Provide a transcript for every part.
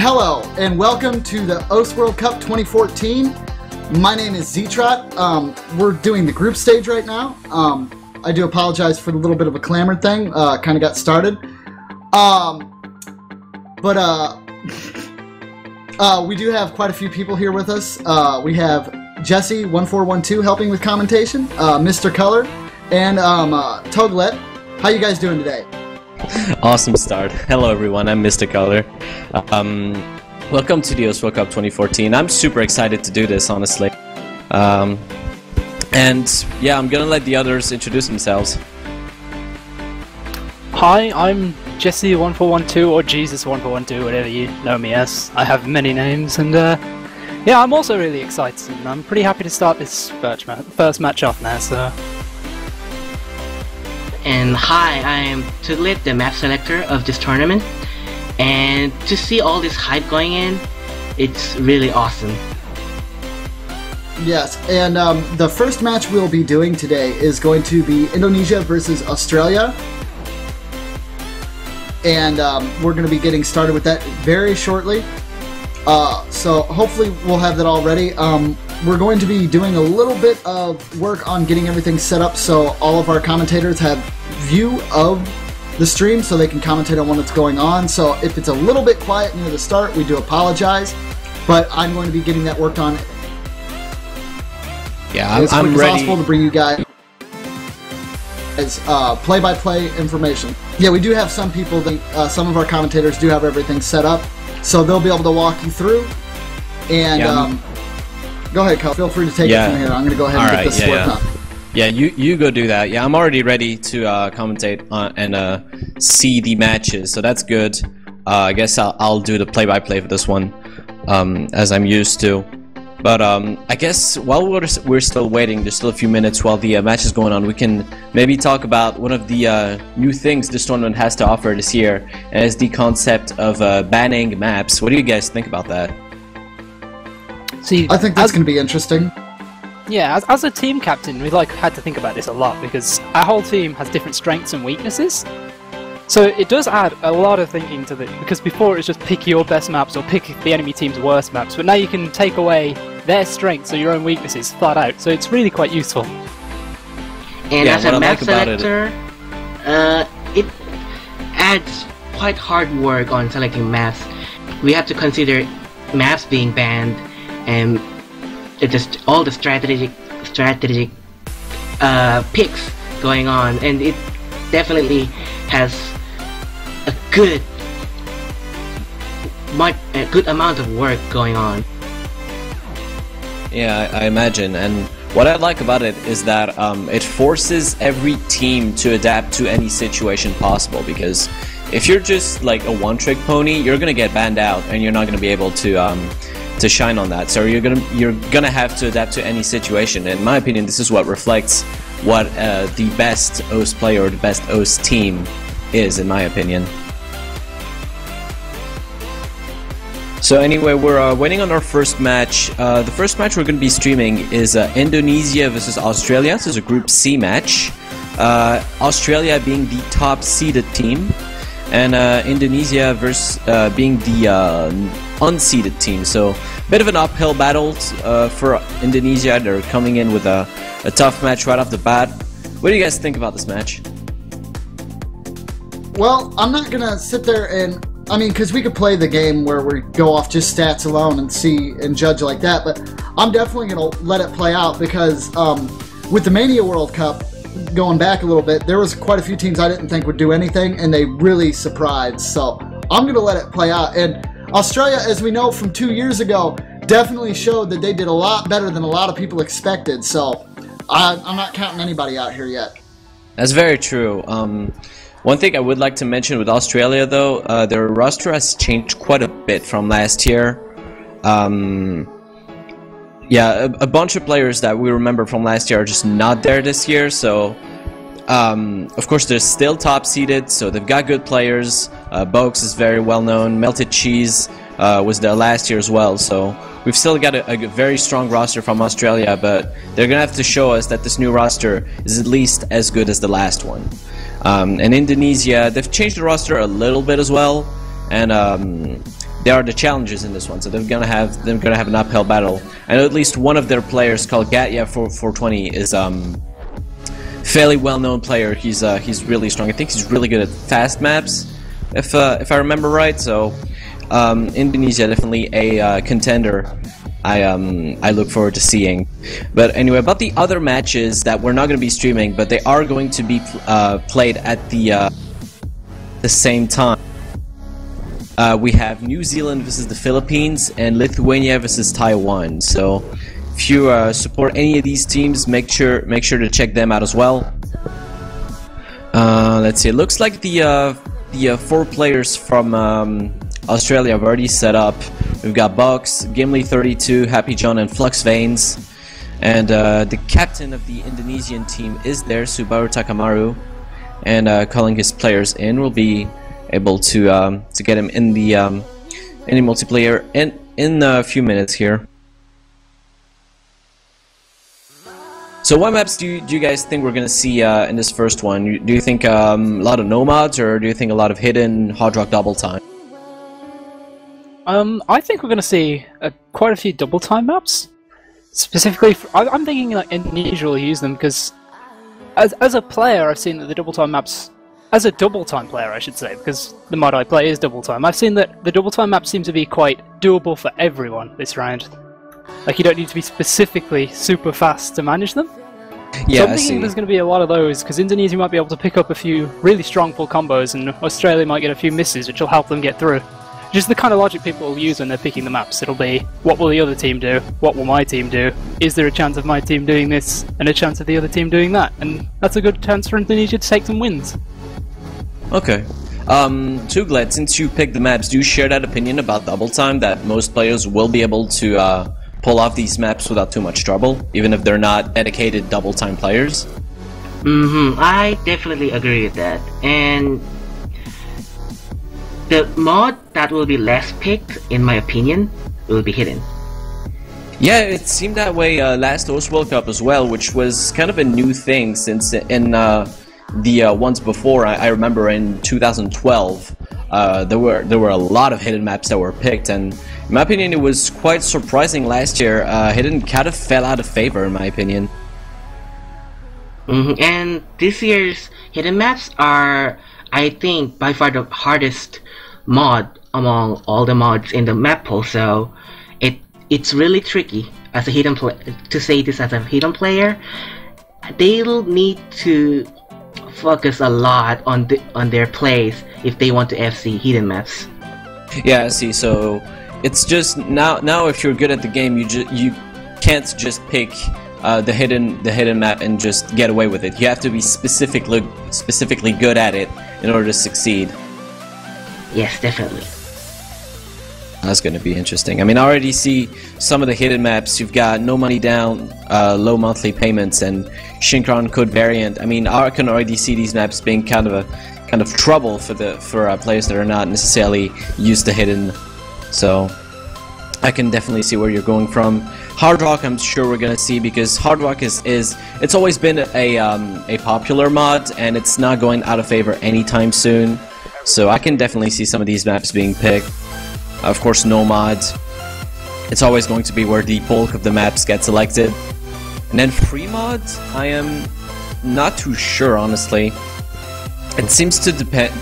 Hello, and welcome to the Osu World Cup 2014. My name is Z-Trot. We're doing the group stage right now. I do apologize for the little bit of a clamor thing. Kind of got started. We do have quite a few people here with us. We have Jesse1412 helping with commentation, Mr. Color, and Toglet. How you guys doing today? Awesome start. Hello everyone, I'm Mr. Color. Welcome to the Osu World Cup 2014. I'm super excited to do this, honestly. And yeah, I'm gonna let the others introduce themselves. Hi, I'm Jesse1412 or Jesus1412, whatever you know me as. I have many names, and yeah, I'm also really excited, and I'm pretty happy to start this first match off now, so... And hi, I am Tuglet, the map selector of this tournament, and to see all this hype going in, it's really awesome. Yes, and the first match we'll be doing today is going to be Indonesia versus Australia, and we're going to be getting started with that very shortly. So hopefully we'll have that all ready. We're going to be doing a little bit of work on getting everything set up so all of our commentators have view of the stream so they can commentate on what's going on. So if it's a little bit quiet near the start, we do apologize, but I'm going to be getting that worked on as quick as possible to bring you guys play-by-play information. Yeah, we do have some people, some of our commentators do have everything set up, so they'll be able to walk you through. And go ahead, Kyle. Feel free to take it from here. I'm going to go ahead and get this worked up. Yeah, you go do that. Yeah, I'm already ready to commentate and see the matches, so that's good. I guess I'll do the play-by-play for this one, as I'm used to. But I guess while we're still waiting, there's still a few minutes while the match is going on, we can maybe talk about one of the new things this tournament has to offer this year, and it's the concept of banning maps. What do you guys think about that? See, I think that's going to be interesting. Yeah, as a team captain, we had to think about this a lot because our whole team has different strengths and weaknesses. So it does add a lot of thinking to it, because before it was just pick your best maps or pick the enemy team's worst maps, but now you can take away their strengths or your own weaknesses flat out, so it's really quite useful. And as a map selector, it adds quite hard work on selecting maps. We have to consider maps being banned and just all the strategic picks going on, and it definitely has a good amount of work going on. Yeah, I imagine, and what I like about it is that it forces every team to adapt to any situation possible, because if you're just like a one-trick pony, you're gonna get banned out and you're not gonna be able to shine on that. So you're gonna have to adapt to any situation. In my opinion, this is what reflects what the best OS player or the best OS team is, in my opinion. So anyway, we're waiting on our first match. The first match we're going to be streaming is Indonesia versus Australia. This is a Group C match. Australia being the top seeded team, and Indonesia versus being the unseeded team. So a bit of an uphill battle for Indonesia. They're coming in with a tough match right off the bat. What do you guys think about this match? Well, I'm not going to sit there and... I mean, because we could play the game where we go off just stats alone and see and judge like that, but I'm definitely going to let it play out because with the Mania World Cup, going back a little bit, there was quite a few teams I didn't think would do anything, and they really surprised. So I'm going to let it play out. And Australia, as we know from 2 years ago, definitely showed that they did a lot better than a lot of people expected. So I'm not counting anybody out here yet. That's very true. One thing I would like to mention with Australia, though, their roster has changed quite a bit from last year. Yeah, a bunch of players that we remember from last year are just not there this year, so... of course, they're still top-seeded, so they've got good players. Box is very well-known. Melted Cheese was there last year as well, so... We've still got a very strong roster from Australia, but they're gonna have to show us that this new roster is at least as good as the last one. And Indonesia, they've changed the roster a little bit as well, and they are the challengers in this one, so they're gonna have an uphill battle. I know at least one of their players, called Gatya 420, is fairly well-known player. He's really strong. I think he's really good at fast maps, if I remember right. So Indonesia definitely a contender. I look forward to seeing. But anyway, about the other matches that we're not going to be streaming, but they are going to be played at the same time. We have New Zealand versus the Philippines and Lithuania versus Taiwan. So if you support any of these teams, make sure to check them out as well. Let's see. It looks like the 4 players from Australia have already set up. We've got Box, Gimli32, Happy John, and Flux Veins. And the captain of the Indonesian team is there, Subaru Takamaru. And calling his players in, will be able to get him in the multiplayer in a few minutes here. So what maps do you guys think we're gonna see in this first one? Do you think a lot of nomads, or do you think a lot of hidden hard rock double time? I think we're going to see quite a few double time maps. Specifically, I'm thinking like Indonesia will use them because, as a player, I've seen that the double time maps, as a double time player, I should say, because the mod I play is double time. I've seen that the double time maps seem to be quite doable for everyone this round. Like you don't need to be specifically super fast to manage them. Yeah, so I'm thinking there's going to be a lot of those because Indonesia might be able to pick up a few really strong full combos, and Australia might get a few misses, which will help them get through. Just the kind of logic people will use when they're picking the maps. It'll be, what will the other team do? What will my team do? Is there a chance of my team doing this and a chance of the other team doing that? And that's a good chance for Indonesia to take some wins. Okay. Tuglet, since you picked the maps, do you share that opinion about double time, that most players will be able to pull off these maps without too much trouble, even if they're not dedicated double time players? I definitely agree with that. And the mod that will be less picked, in my opinion, will be hidden. Yeah, it seemed that way last Osu World Cup as well, which was kind of a new thing since in the ones before. I remember in 2012, there were a lot of hidden maps that were picked, and in my opinion, it was quite surprising last year. Hidden kind of fell out of favor, in my opinion. And this year's hidden maps are, I think, by far the hardest mod among all the mods in the map pool. So it's really tricky as a hidden to say this as a hidden player. They'll need to focus a lot on their plays if they want to FC hidden maps. Yeah, I see. So it's just now if you're good at the game, you can't just pick the hidden map and just get away with it. You have to be specifically good at it in order to succeed. Yes, definitely. That's going to be interesting. I mean, I already see some of the hidden maps. You've got No Money Down, low monthly payments, and Shinron Code Variant. I mean, I can already see these maps being kind of trouble for players that are not necessarily used to hidden. So I can definitely see where you're going from. Hard Rock, I'm sure we're gonna see, because Hard Rock is it's always been a popular mod, and it's not going out of favor anytime soon. So I can definitely see some of these maps being picked. Of course, no mods. It's always going to be where the bulk of the maps get selected. And then free mods, I am not too sure, honestly. It seems to depend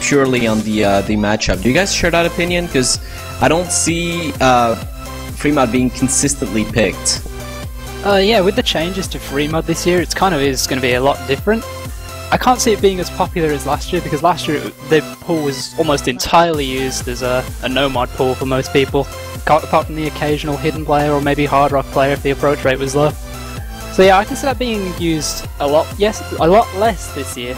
purely on the matchup. Do you guys share that opinion? Because I don't see free mod being consistently picked. Yeah, with the changes to free mod this year, it's kind of is going to be a lot different. I can't see it being as popular as last year, because last year the pool was almost entirely used as a no mod pool for most people, apart from the occasional hidden player or maybe hard rock player if the approach rate was low. So yeah, I can see that being used a lot less this year.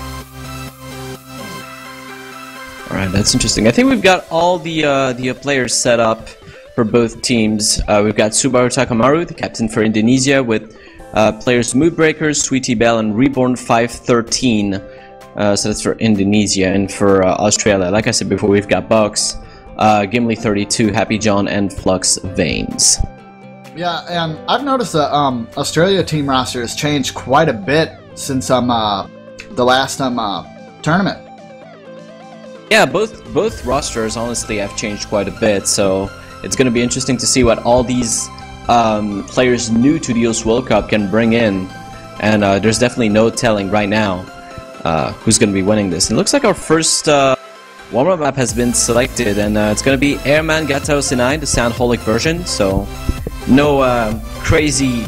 Alright, that's interesting. I think we've got all the players set up for both teams. We've got Subaru Takamaru, the captain for Indonesia, with players Moodbreakers, Sweetie Belle, and Reborn 513. So that's for Indonesia. And for Australia, like I said before, we've got Bucks, Gimli32, Happy John, and Flux Veins. Yeah, and I've noticed the Australia team roster has changed quite a bit since the last tournament. Yeah, both rosters honestly have changed quite a bit, so it's going to be interesting to see what all these players new to the Osu World Cup can bring in, and there's definitely no telling right now who's going to be winning this. It looks like our first warm-up map has been selected, and it's going to be Airman Gatao Sinai, the Soundholic version, so no crazy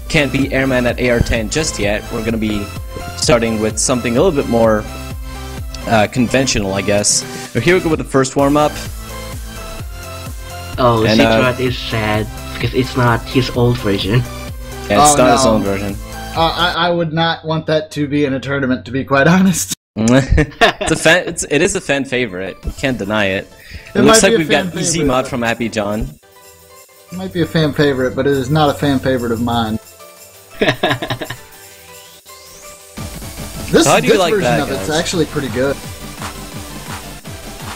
can't be Airman at AR-10 just yet. We're going to be starting with something a little bit more conventional, I guess. So here we go with the first warm-up. Oh, Citrat is sad because it's not his old version. Yeah, it's not his own version. I would not want that to be in a tournament, to be quite honest. It is a fan favorite. You can't deny it. It looks like we've got Easy Mod from Happy John. It might be a fan favorite, but it is not a fan favorite of mine. This version of it's actually pretty good.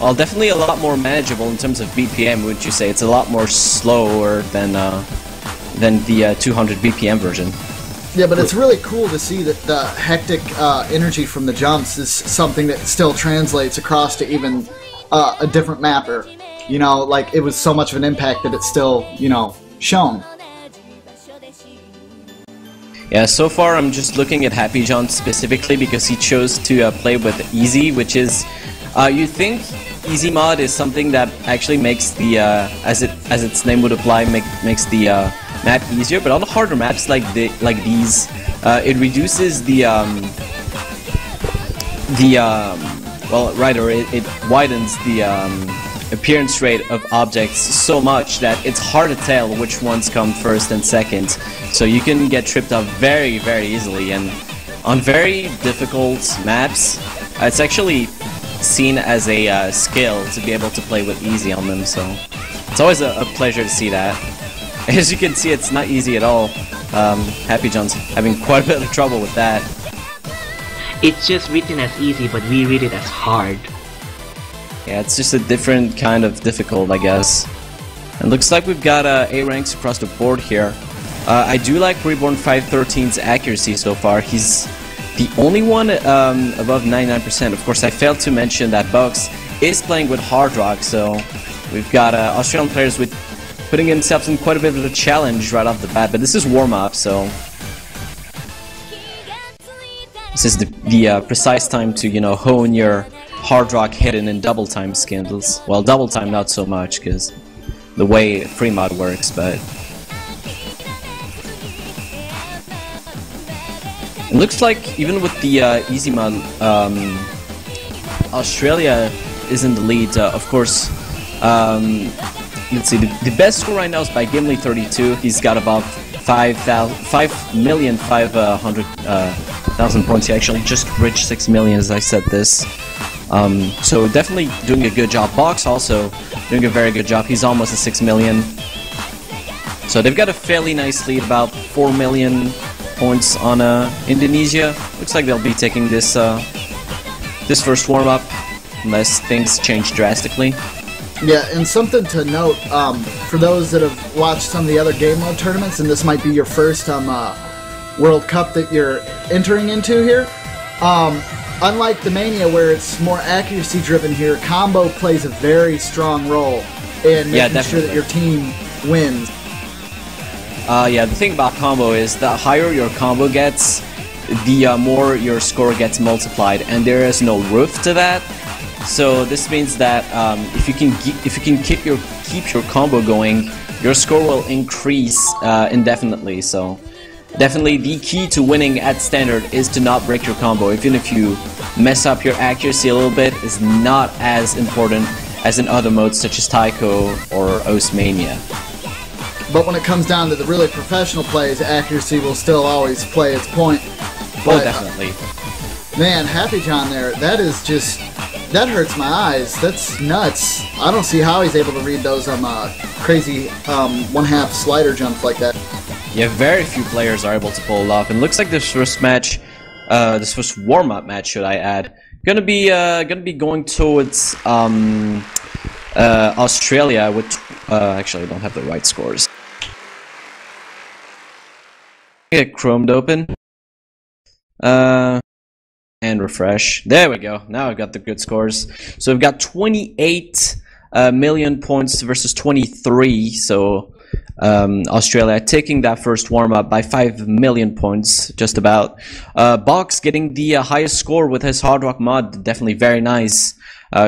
Well, definitely a lot more manageable in terms of BPM, wouldn't you say? It's a lot more slower than the 200 BPM version. Yeah, but it's really cool to see that the hectic energy from the jumps is something that still translates across to even a different mapper. You know, like, it was so much of an impact that it's still, you know, shown. Yeah, so far I'm just looking at Happy John specifically because he chose to play with Easy, which is, you think Easy Mod is something that actually makes the, as its name would imply, makes the map easier, but on the harder maps like these, it reduces it widens the appearance rate of objects so much that it's hard to tell which ones come first and second. So you can get tripped up very, very easily, and on very difficult maps, it's actually seen as a skill to be able to play with easy on them, so it's always a pleasure to see that. As you can see, it's not easy at all. Happy John's having quite a bit of trouble with that. It's just written as easy, but we read it as hard. Yeah, it's just a different kind of difficult, I guess. And looks like we've got A ranks across the board here. I do like Reborn 513's accuracy so far. He's the only one above 99%. Of course, I failed to mention that Bucks is playing with Hard Rock, so we've got Australian players with putting themselves in quite a bit of a challenge right off the bat. But this is warm-up, so this is the precise time to, you know, hone your Hard Rock hidden in double time skills. Well, double time not so much, because the way free mod works, but it looks like even with the easy mod, Australia is in the lead. Of course, let's see, the best score right now is by Gimli32. He's got about 5,500,000 points. He actually just reached 6 million as I said this. So definitely doing a good job. Box also doing a very good job. He's almost at 6 million. So they've got a fairly nice lead, about 4 million points on Indonesia. Looks like they'll be taking this this first warm-up unless things change drastically. Yeah, and something to note, for those that have watched some of the other game mode tournaments, and this might be your first World Cup that you're entering into here, unlike the Mania where it's more accuracy driven here, combo plays a very strong role in making sure that your team wins. Yeah, the thing about combo is the higher your combo gets, the more your score gets multiplied, and there is no roof to that. So this means that if you can keep your combo going, your score will increase indefinitely. So definitely the key to winning at standard is to not break your combo. Even if you mess up your accuracy a little bit, is not as important as in other modes such as Taiko or Osmania. But when it comes down to the really professional plays, accuracy will still always play its point. But, oh, definitely. Man, Happy John there, that is just... that hurts my eyes. That's nuts. I don't see how he's able to read those crazy one-half slider jumps like that. Yeah, very few players are able to pull it off. And it looks like this first match, this first warm-up match, should I add, gonna be going towards Australia, which actually I don't have the right scores. Get chromed open. And refresh. There we go. Now I've got the good scores. So we've got 28 million points versus 23. So Australia taking that first warm-up by 5 million points, just about. Box getting the highest score with his Hard Rock mod. Definitely very nice.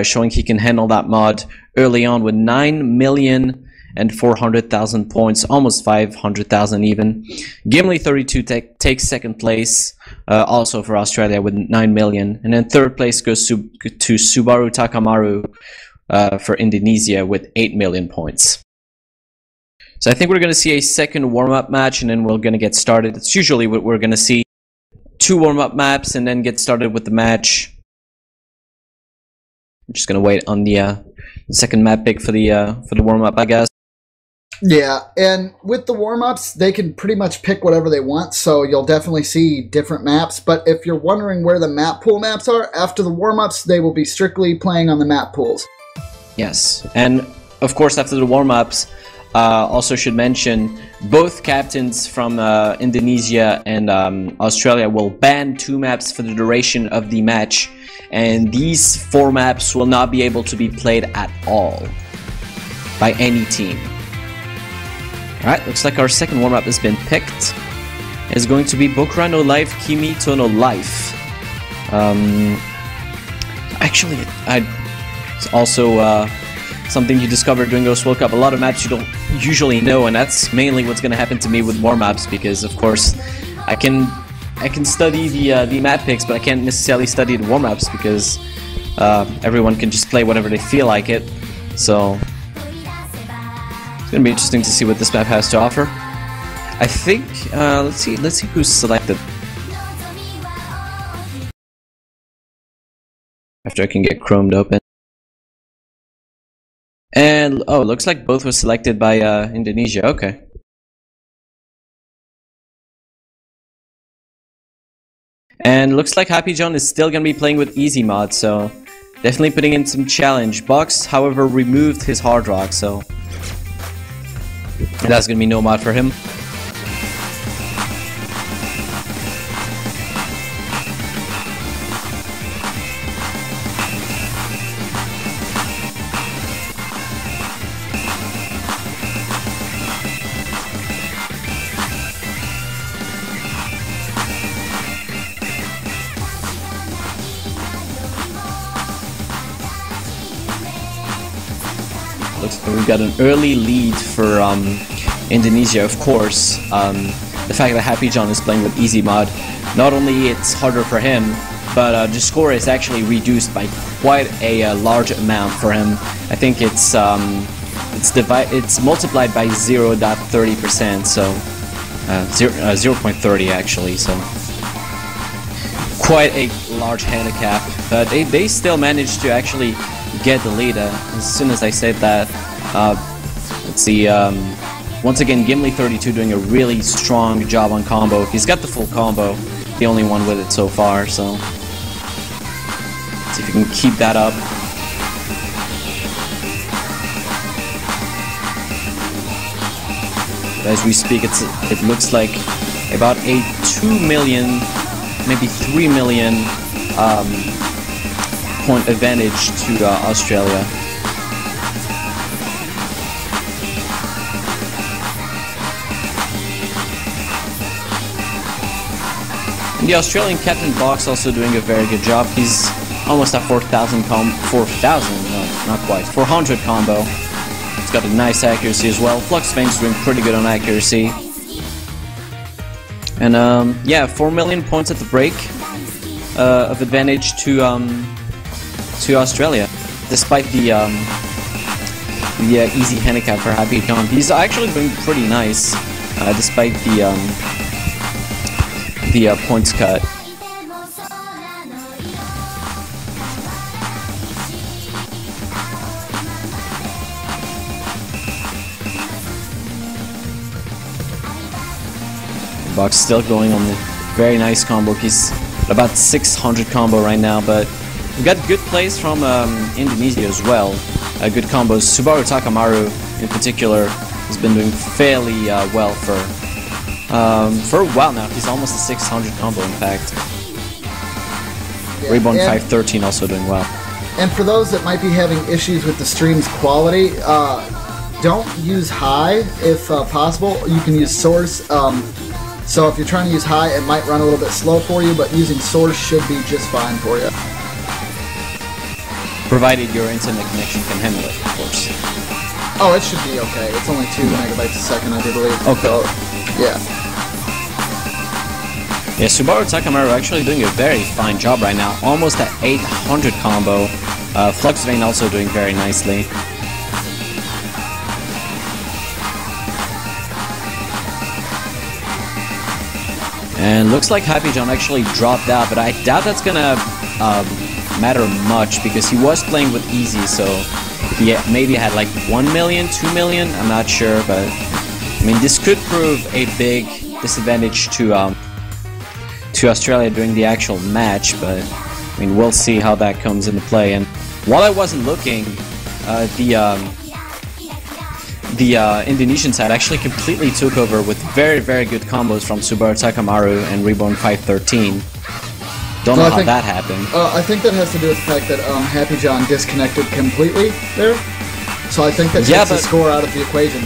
Showing he can handle that mod early on with 9,400,000 points, almost 500,000 even. Gimli32 takes second place, also for Australia with 9 million. And then third place goes to Subaru Takamaru for Indonesia with 8 million points. So I think we're going to see a second warm-up match and then we're going to get started. It's usually what we're going to see. 2 warm-up maps and then get started with the match. I'm just gonna wait on the second map pick for the warm-up, I guess. Yeah, and with the warm-ups, they can pretty much pick whatever they want, so you'll definitely see different maps. But if you're wondering where the map pool maps are, after the warm-ups, they will be strictly playing on the map pools. Yes, and of course after the warm-ups, also should mention both captains from Indonesia and Australia will ban 2 maps for the duration of the match. And these 4 maps will not be able to be played at all by any team. Alright, looks like our second warm-up has been picked. It's going to be Bokura no Life, Kimi to no Life. Actually, it's also something you discovered during Osu World Cup. A lot of maps you don't usually know, and that's mainly what's going to happen to me with warm-ups, because of course I can study the map picks, but I can't necessarily study the warm-ups because everyone can just play whatever they feel like it. So it's gonna be interesting to see what this map has to offer. I think let's see who's selected. After I can get Chromed open. And oh, looks like both were selected by Indonesia. Okay. And looks like Happy John is still going to be playing with easy mod, so definitely putting in some challenge. Box, however, removed his hard rock, so that's going to be no mod for him. Looks like we've got an early lead for Indonesia, of course. The fact that Happy John is playing with easy mod, not only it's harder for him, but the score is actually reduced by quite a large amount for him. I think it's multiplied by 0.30%, so 0.30 actually. So quite a large handicap, but they still managed to actually get the lead. As soon as I said that, let's see, once again Gimli32 doing a really strong job on combo. He's got the full combo, the only one with it so far, so let's see if he can keep that up. But as we speak, it looks like about a 2 million, maybe 3 million point advantage to Australia. And the Australian captain Box also doing a very good job. He's almost at 4,000 no, not quite, 400 combo. He's got a nice accuracy as well. Fluxvane's doing pretty good on accuracy. And yeah, 4 million points at the break of advantage to Australia, despite the easy handicap for Happy John. He's actually doing pretty nice, despite the points cut. Box still going on the very nice combo. He's about 600 combo right now, but we got good plays from Indonesia as well. Good combos. Subaru Takamaru in particular has been doing fairly well for a while now. He's almost a 600 combo in fact. Reborn 513 also doing well. And for those that might be having issues with the stream's quality, don't use high if possible. You can use source. So if you're trying to use high, it might run a little bit slow for you, but using source should be just fine for you. Provided your internet connection can handle it, of course. Oh, it should be okay. It's only 2 megabytes a second, I do believe. Okay. So, yeah. Yeah, Subaru Takamaru actually doing a very fine job right now. Almost at 800 combo. Fluxvein also doing very nicely. And looks like Happy John actually dropped out, but I doubt that's gonna matter much because he was playing with easy, so he maybe had like 1 million, 2 million, I'm not sure, but I mean this could prove a big disadvantage to Australia during the actual match, but I mean we'll see how that comes into play. And while I wasn't looking, the Indonesian side actually completely took over with very, very good combos from Subaru Takamaru and Reborn 513. Don't know how that happened. I think that has to do with the fact that Happy John disconnected completely there. So I think that takes the score out of the equation.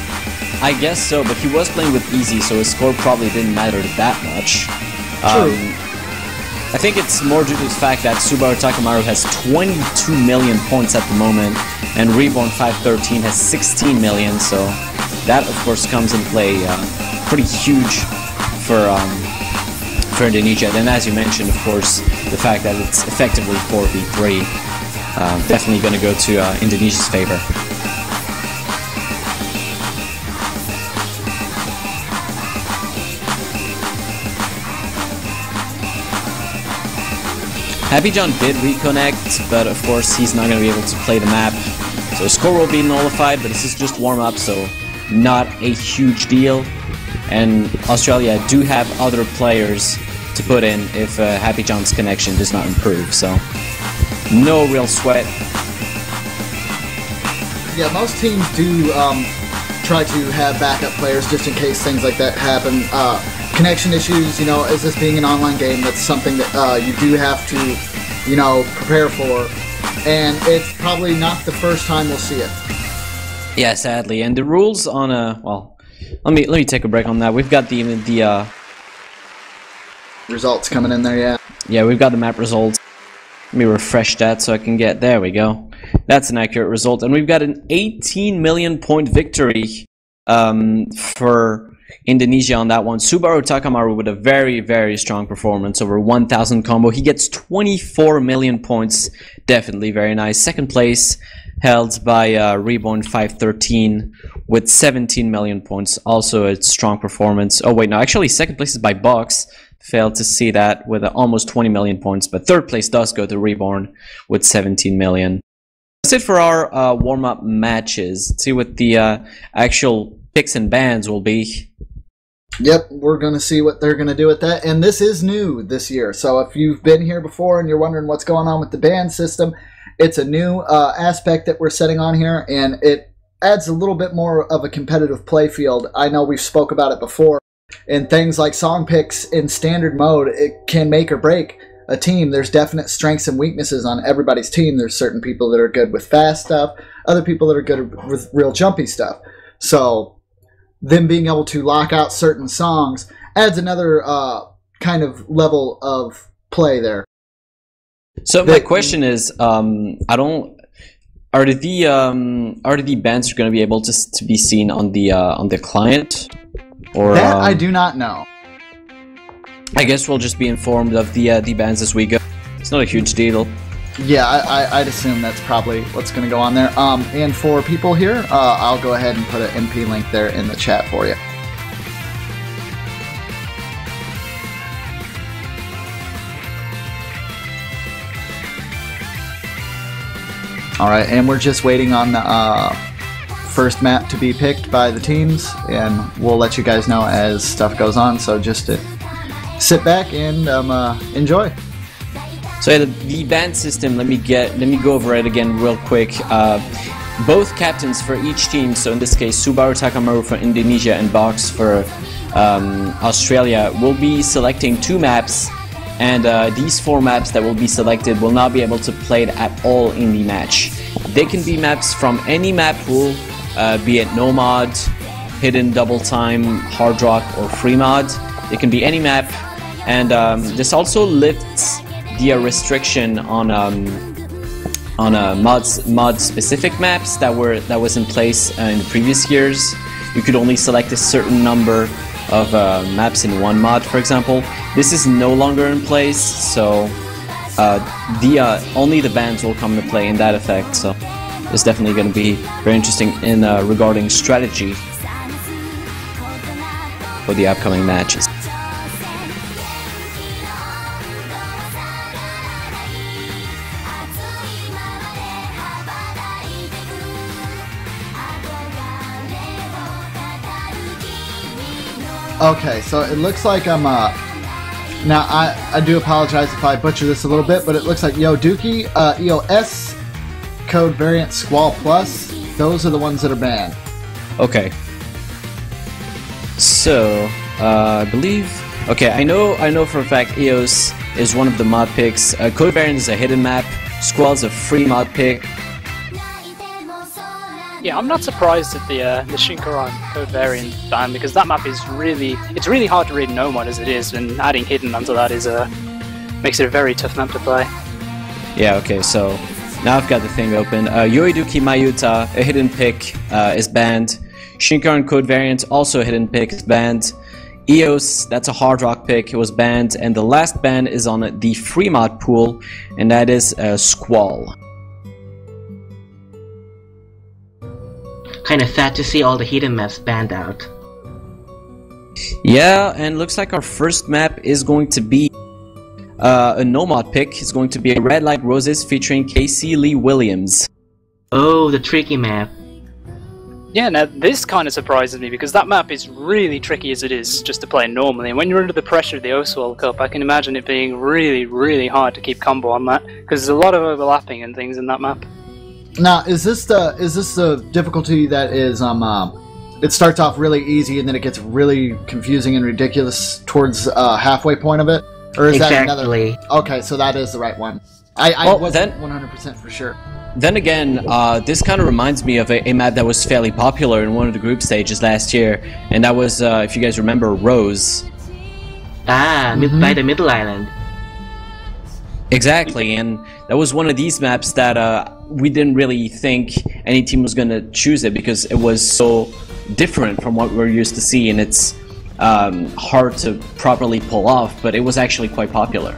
I guess so, but he was playing with easy, so his score probably didn't matter that much. True. I think it's more due to the fact that Subaru Takamaru has 22 million points at the moment, and Reborn 513 has 16 million, so that of course comes in play pretty huge for Indonesia. Then as you mentioned, of course, the fact that it's effectively 4v3, definitely going to go to Indonesia's favor. Happy John did reconnect, but of course he's not going to be able to play the map. So score will be nullified, but this is just warm-up, so not a huge deal. And Australia do have other players to put in if Happy John's connection does not improve, so no real sweat. Yeah, most teams do try to have backup players just in case things like that happen. Connection issues, you know, as this being an online game, that's something that you do have to, you know, prepare for. And it's probably not the first time we'll see it. Yeah, sadly. And the rules on well, let me take a break on that. We've got the results coming in there, yeah. Yeah, we've got the map results. Let me refresh that so I can get, there we go. That's an accurate result. And we've got an 18 million point victory for Indonesia on that one. Subaru Takamaru with a very, very strong performance, over 1,000 combo. He gets 24 million points. Definitely very nice. Second place held by Reborn 513 with 17 million points. Also a strong performance. Oh wait, no, actually second place is by Box. Failed to see that with almost 20 million points. But third place does go to Reborn with 17 million. That's it for our warm-up matches. Let's see what the actual picks and bans will be. Yep, we're going to see what they're going to do with that. And this is new this year. So if you've been here before and you're wondering what's going on with the ban system, it's a new aspect that we're setting on here. And it adds a little bit more of a competitive play field. I know we've spoke about it before. And things like song picks in standard mode, it can make or break a team. There's definite strengths and weaknesses on everybody's team. There's certain people that are good with fast stuff. Other people that are good with real jumpy stuff. So them being able to lock out certain songs adds another kind of level of play there. So my question is, are the bands going to be able to be seen on the client? Or that I do not know. I guess we'll just be informed of the bans as we go. It's not a huge deal. Yeah, I'd assume that's probably what's going to go on there. And for people here, I'll go ahead and put an MP link there in the chat for you. Alright, and we're just waiting on the first map to be picked by the teams, and we'll let you guys know as stuff goes on, so just to sit back and enjoy. So yeah, the ban system, let me go over it again real quick. Both captains for each team, so in this case Subaru Takamaru for Indonesia and Box for Australia, will be selecting 2 maps, and these 4 maps that will be selected will not be able to play it at all in the match. They can be maps from any map pool, be it no mod, hidden double time, hard rock, or free mod. It can be any map, and this also lifts the restriction on mod specific maps that was in place in the previous years. You could only select a certain number of maps in one mod, for example. This is no longer in place, so only the bans will come into play in that effect. So it's definitely going to be very interesting in regarding strategy for the upcoming matches. Okay, so it looks like I'm now I do apologize if I butcher this a little bit, but it looks like Dookie, EOS, code variant Squall Plus, those are the ones that are banned. Okay. So I believe. Okay, I know for a fact EOS is one of the mod picks. Code variant is a hidden map. Squall is a free mod pick. Yeah, I'm not surprised at the Shinkaran code variant ban, because that map is really hard to read no mod as it is, and adding hidden onto that is makes it a very tough map to play. Yeah, okay, so now I've got the thing open. Yoiduki Mayuta, a hidden pick, is banned. Shinkaran code variant, also a hidden pick, is banned. EOS, that's a hard rock pick, it was banned, and the last ban is on the free mod pool, and that is Squall. Kind of sad to see all the hidden maps banned out. Yeah, and looks like our first map is going to be a no mod pick. It's going to be a Red Light Roses featuring Casey Lee Williams. Oh, the tricky map. Yeah, now this kind of surprises me, because that map is really tricky as it is just to play normally, and when you're under the pressure of the Osu World Cup, I can imagine it being really, really hard to keep combo on that, because there's a lot of overlapping and things in that map. Now, is this the difficulty that is it starts off really easy and then it gets really confusing and ridiculous towards halfway point of it, or is that another? Okay, so that is the right one. I wasn't 100% for sure. Then again, this kind of reminds me of a map that was fairly popular in one of the group stages last year, and that was, if you guys remember, Rose. Ah, by the Middle Island. Exactly, and that was one of these maps that we didn't really think any team was going to choose it, because it was so different from what we're used to see, and it's hard to properly pull off, but it was actually quite popular.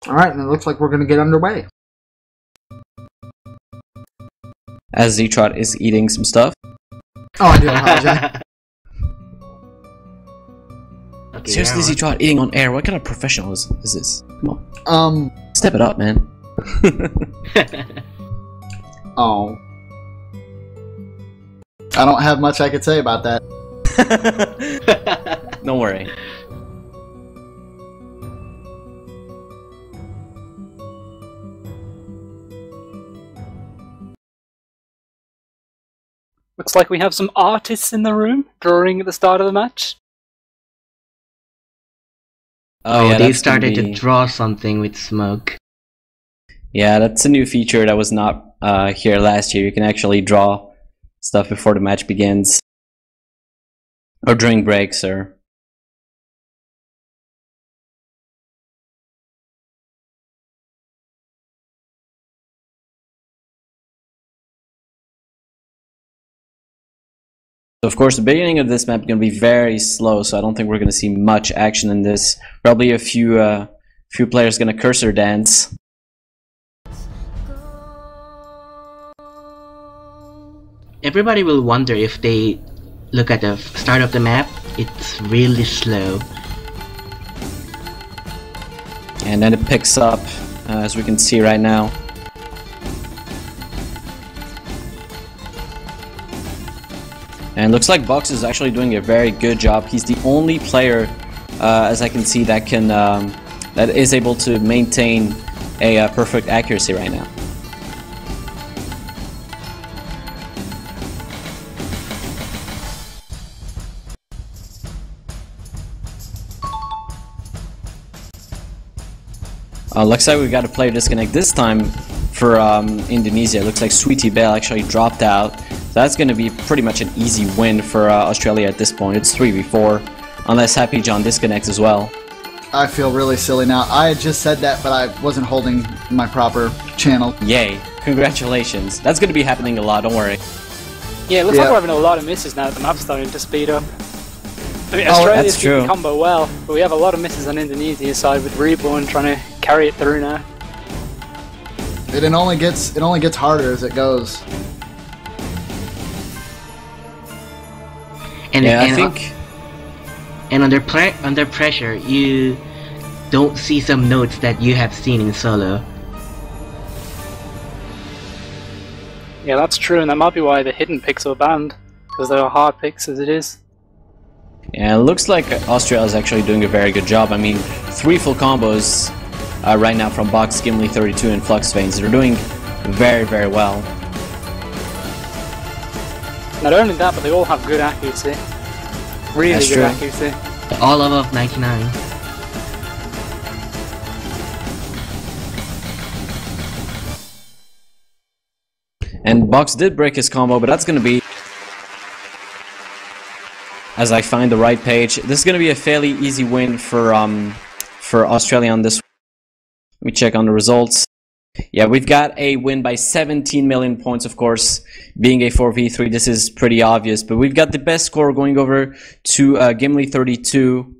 Alright, and it looks like we're going to get underway. As Z-Trot is eating some stuff. Oh, I do apologize. Okay, Seriously, Z-Trot eating on air? What kind of professional is this? Come on. Step it up, man. Oh. I don't have much I could say about that. Don't worry. Looks like we have some artists in the room drawing at the start of the match. Oh, yeah, they started to draw something with smoke. Yeah, that's a new feature that was not here last year. You can actually draw stuff before the match begins. Or during breaks, or... Of course, the beginning of this map is going to be very slow, so I don't think we're going to see much action in this. Probably a few players going to cursor dance. Everybody will wonder if they look at the start of the map, it's really slow. And then it picks up, as we can see right now. And looks like Box is actually doing a very good job. He's the only player, as I can see, that can that is able to maintain a perfect accuracy right now. Looks like we got a player disconnect this time for Indonesia. It looks like Sweetie Belle actually dropped out. So that's going to be pretty much an easy win for Australia at this point. It's 3v4, unless Happy John disconnects as well. I feel really silly now. I had just said that, but I wasn't holding my proper channel. Yay. Congratulations. That's going to be happening a lot, don't worry. Yeah, it looks like we're having a lot of misses now that the map's starting to speed up. I mean, Australia's keeping the combo well, but we have a lot of misses on Indonesia's side with Reborn trying to carry it through now. It only gets harder as it goes. And under pressure, you don't see some notes that you have seen in solo. Yeah, that's true, and that might be why the hidden picks are banned, because they are hard picks as it is. Yeah, it looks like Australia is actually doing a very good job. I mean, 3 full combos right now from Box, Gimli 32, and Flux Veins. They're doing very, very well. Not only that, but they all have good accuracy. Really good accuracy. All above 99. And Box did break his combo, but that's going to be... As I find the right page, this is going to be a fairly easy win for Australia on this. Let me check on the results. Yeah, we've got a win by 17 million points, of course. Being a 4v3, this is pretty obvious. But we've got the best score going over to Gimli 32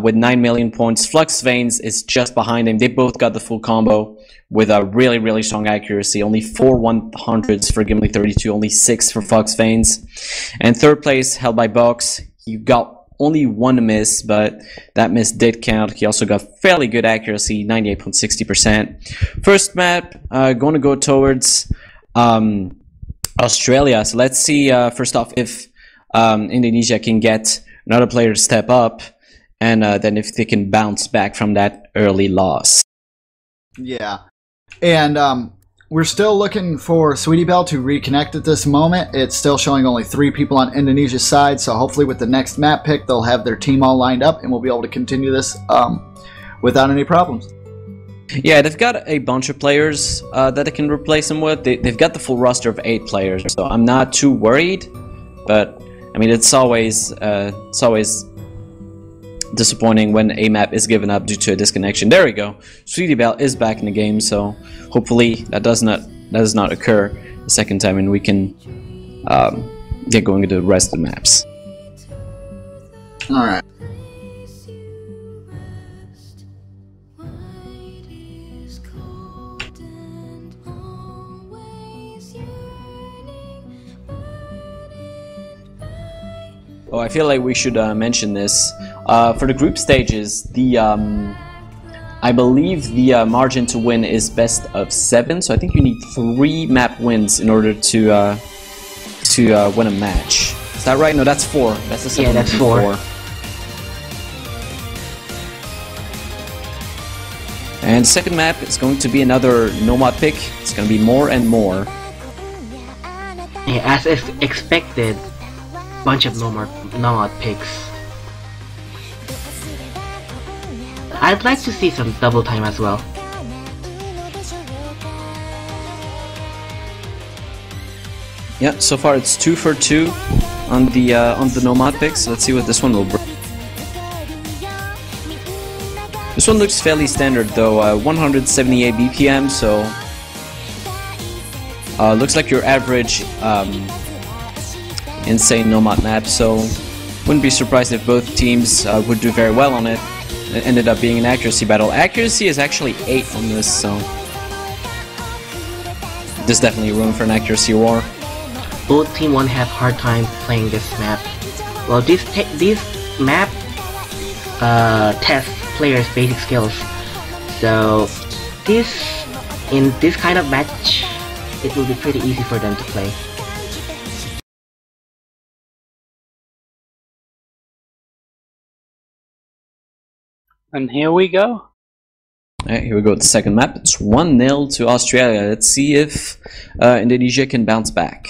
with 9 million points. Flux Veins is just behind him. They both got the full combo with a really, really strong accuracy. Only 4 100s for Gimli 32, only 6 for Flux Veins. And third place held by Box. He got only 1 miss, but that miss did count. He also got fairly good accuracy, 98.60%. First map, going to go towards Australia. So let's see, first off, if Indonesia can get another player to step up, and then if they can bounce back from that early loss. Yeah. And we're still looking for Sweetie Belle to reconnect at this moment. It's still showing only 3 people on Indonesia's side, so hopefully with the next map pick, they'll have their team all lined up, and we'll be able to continue this without any problems. Yeah, they've got a bunch of players that they can replace them with. They've got the full roster of 8 players, so I'm not too worried. But, I mean, it's always disappointing when a map is given up due to a disconnection. There we go. Sweetie Belle is back in the game, so hopefully that does not occur the second time, and we can get going to the rest of the maps. All right. Oh, I feel like we should mention this. For the group stages, the I believe the margin to win is best of 7, so I think you need 3 map wins in order to win a match. Is that right? No, that's 4. That's the 7. Yeah, that's 4. And second map is going to be another Nomad pick. It's going to be more and more. Yeah, as expected, bunch of Nomad picks. I'd like to see some double time as well. Yeah, so far it's 2 for 2 on the Nomad picks. Let's see what this one will bring. This one looks fairly standard though, 178 BPM, so looks like your average insane Nomad map, so wouldn't be surprised if both teams would do very well on it. It ended up being an accuracy battle. Accuracy is actually 8 on this, so there's definitely room for an accuracy war. Both team won't have hard time playing this map. Well, this map tests players' basic skills, so in this kind of match, it will be pretty easy for them to play. And here we go. Alright, here we go with the second map. It's 1-0 to Australia. Let's see if Indonesia can bounce back.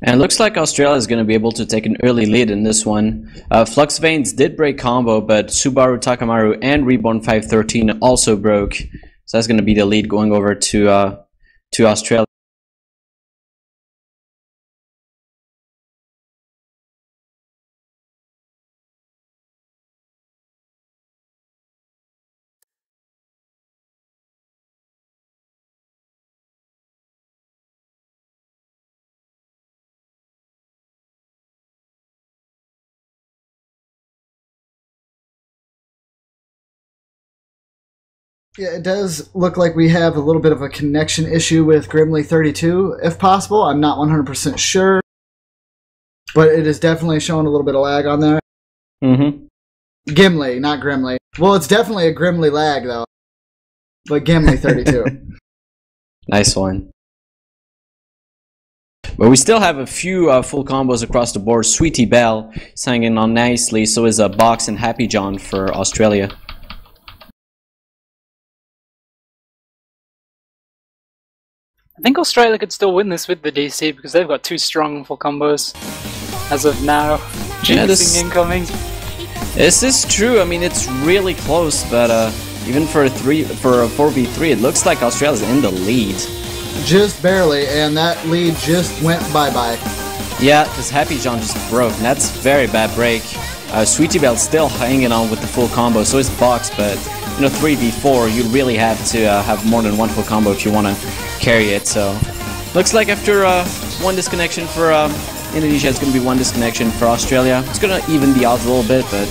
And it looks like Australia is going to be able to take an early lead in this one. Flux Veins did break combo, but Subaru Takamaru and Reborn 513 also broke. So that's going to be the lead going over to Australia. Yeah, it does look like we have a little bit of a connection issue with Grimly32, if possible. I'm not 100% sure, but it is definitely showing a little bit of lag on there. Gimli, not Grimly. Well, it's definitely a Grimly lag, though. But Gimli32. Nice one. But we still have a few full combos across the board. Sweetie Belle is hanging on nicely, so is Box and Happy John for Australia. I think Australia could still win this with the DC because they've got 2 strong full combos as of now. Jinxing incoming. This is true. I mean, it's really close, but even for a 4v3, it looks like Australia's in the lead. Just barely, and that lead just went bye-bye. Yeah, because Happy John just broke, and that's a very bad break. Sweetie Belle's still hanging on with the full combo, so is Box, but 3v4, you really have to have more than one full combo if you want to carry it. So looks like after one disconnection for Indonesia, it's going to be one disconnection for Australia. It's going to even the odds a little bit, but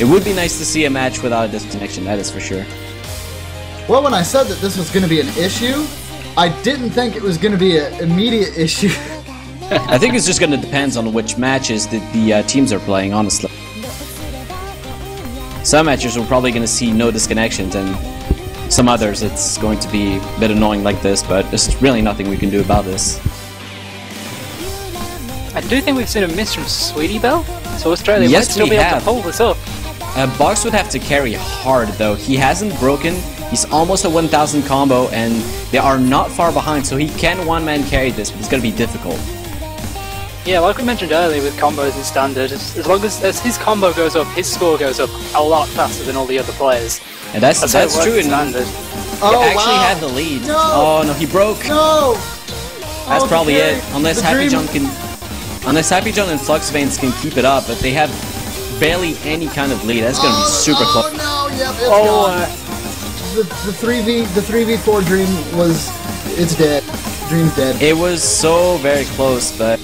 it would be nice to see a match without a disconnection, that is for sure. Well, when I said that this was going to be an issue, I didn't think it was going to be an immediate issue. I think it's just going to depend on which matches the teams are playing, honestly. Some matches we're probably going to see no disconnections, and some others it's going to be a bit annoying like this, but there's really nothing we can do about this. I do think we've seen a miss from Sweetie Belle, so Australia might still be able to pull this up. Box would have to carry hard though. He hasn't broken, he's almost a 1000 combo, and they are not far behind, so he can one-man carry this, but it's going to be difficult. Yeah, like we mentioned earlier with combos in Standard, as long as his combo goes up, his score goes up a lot faster than all the other players. And that's true in Standard. Oh, he actually had the lead. No. Oh no, he broke. No! That's probably it. Unless Happy John and Flux Veins can keep it up, but they have barely any kind of lead. That's gonna be super close. Oh no, yep, it's gone. The 3v4 dream was, it's dead. Dream's dead. It was so very close, but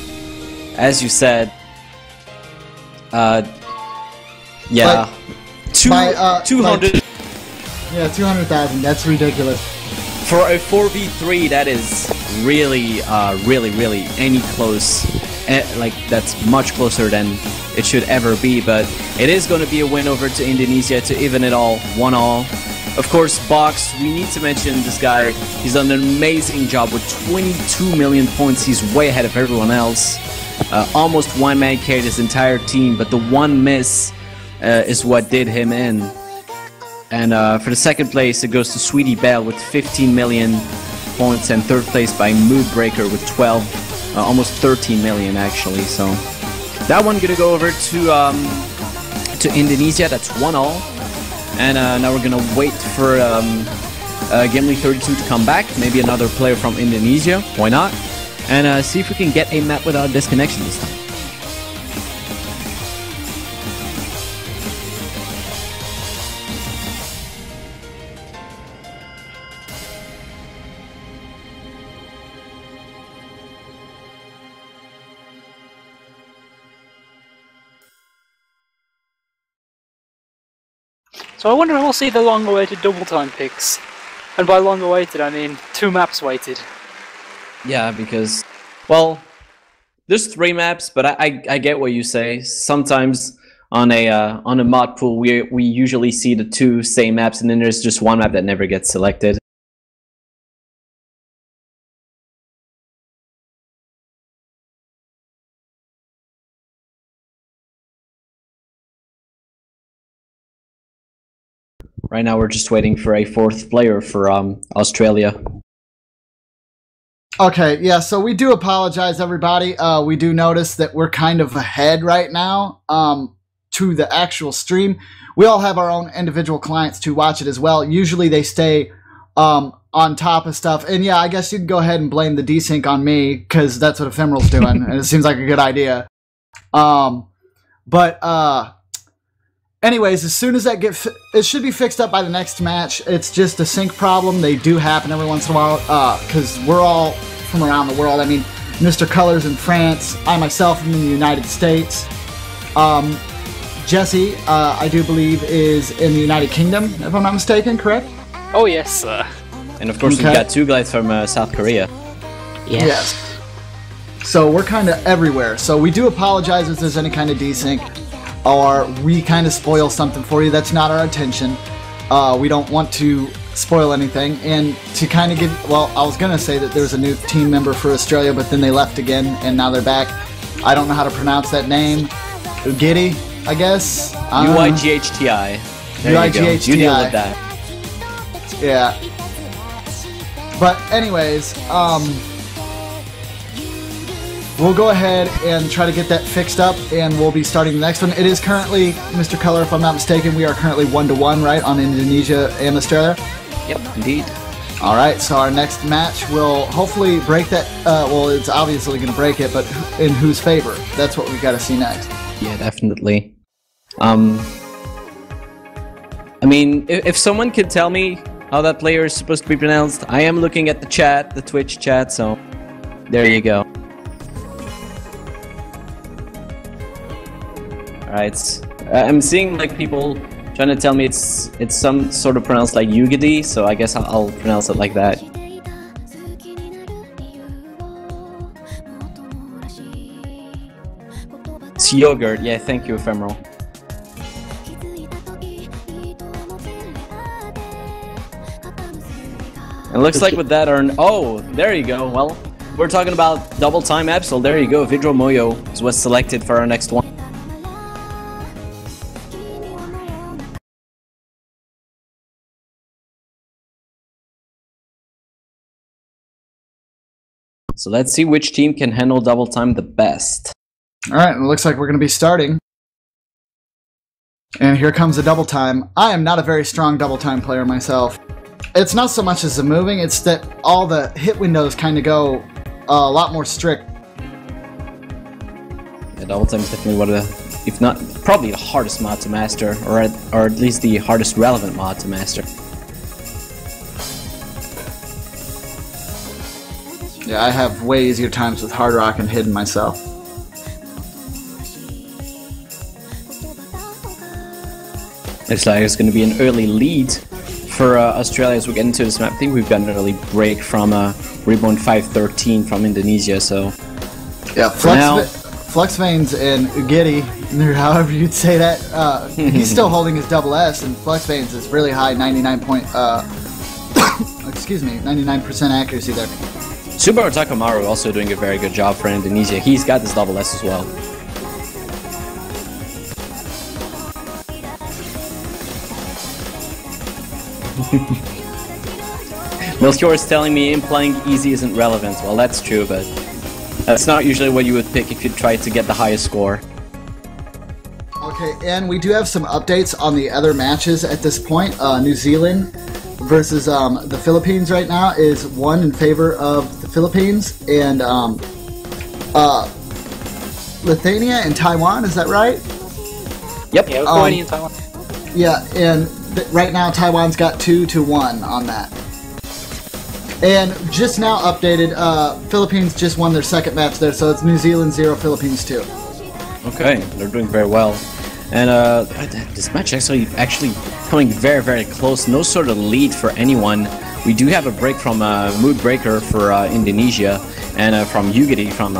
as you said, yeah, like, 200. Like, yeah, 200,000. That's ridiculous. For a 4v3, that is really, really any close. Like, that's much closer than it should ever be, but it is going to be a win over to Indonesia to even it all, 1-all. Of course, Box, we need to mention this guy. He's done an amazing job with 22 million points. He's way ahead of everyone else. Almost one-man carried his entire team, but the one miss is what did him in. And for the second place, it goes to Sweetie Belle with 15 million points, and third place by Moodbreaker with 12, almost 13 million actually. So that one gonna go over to Indonesia. That's 1-all, and now we're gonna wait for Gimli32 to come back. Maybe another player from Indonesia. Why not? And see if we can get a map without disconnection this time. So I wonder if we'll see the long-awaited double-time picks. And by long-awaited, I mean 2 maps waited. Yeah, because, well, there's 3 maps, but I get what you say. Sometimes on a mod pool, we usually see the 2 same maps, and then there's just 1 map that never gets selected. Right now, we're just waiting for a 4th player for Australia. Okay, yeah, so we do apologize, everybody. We do notice that we're kind of ahead right now to the actual stream. We all have our own individual clients to watch it as well. Usually they stay on top of stuff. And yeah, I guess you can go ahead and blame the desync on me, because that's what Ephemeral's doing, and it seems like a good idea. Anyways, as soon as that it should be fixed up by the next match. It's just a sync problem. They do happen every once in a while, because we're all from around the world. I mean, Mr. Colors in France, I myself am in the United States. Jesse, I do believe, is in the United Kingdom, if I'm not mistaken, correct? Oh, yes, sir. And of course, we've got two guys from South Korea. Yes. So we're kind of everywhere. So we do apologize if there's any kind of desync, or we kind of spoil something for you. That's not our intention. We don't want to spoil anything. And to kind of give, well, I was going to say that there's a new team member for Australia, but then they left again, and now they're back. I don't know how to pronounce that name. Ugidi, I guess? UIGHTI. There you go. You deal with that. Yeah. But anyways, we'll go ahead and try to get that fixed up, and we'll be starting the next one. It is currently, Mr. Color, if I'm not mistaken, we are currently 1-1, right, on Indonesia and Australia? Yep, indeed. All right, so our next match will hopefully break that. Well, it's obviously going to break it, but in whose favor? That's what we got to see next. Yeah, definitely. I mean, if someone could tell me how that player is supposed to be pronounced, I am looking at the chat, the Twitch chat, so there you go. Alright, I'm seeing like people trying to tell me it's some sort of pronounced like Yugidi, so I guess I'll pronounce it like that. It's yogurt, yeah, thank you, Ephemeral. It looks like with that oh, there you go. Well, we're talking about double time Absol. There you go. Vidro Moyo was selected for our next one. So let's see which team can handle double time the best. Alright, it looks like we're going to be starting. And here comes the double time. I am not a very strong double time player myself. It's not so much as the moving, it's that all the hit windows kind of go a lot more strict. Yeah, double time is definitely one of the, if not, probably the hardest mod to master, or at least the hardest relevant mod to master. Yeah, I have way easier times with Hard Rock and Hidden myself. Looks like it's going to be an early lead for Australia as we get into this map. I think we've got an early break from Reborn 513 from Indonesia, so... Yeah, Flux Veins and Ugidi, or however you'd say that, he's still holding his double S, and Flux Veins is really high, 99% accuracy there. Subaru Takamaru also doing a very good job for Indonesia. He's got this double S as well. Melchior is telling me implying easy isn't relevant. Well, that's true, but that's not usually what you would pick if you try to get the highest score. Okay, and we do have some updates on the other matches at this point. New Zealand versus the Philippines right now is 1 in favor of the Philippines, and Lithuania and Taiwan, is that right? Yep. Yeah, Lithuania and Taiwan. Yeah, and right now Taiwan's got 2-1 on that. And just now updated, Philippines just won their second match there, so it's New Zealand 0, Philippines 2. Okay, they're doing very well. And this match actually coming very, very close. No sort of lead for anyone. We do have a break from Mood Breaker for Indonesia, and from Yugidi from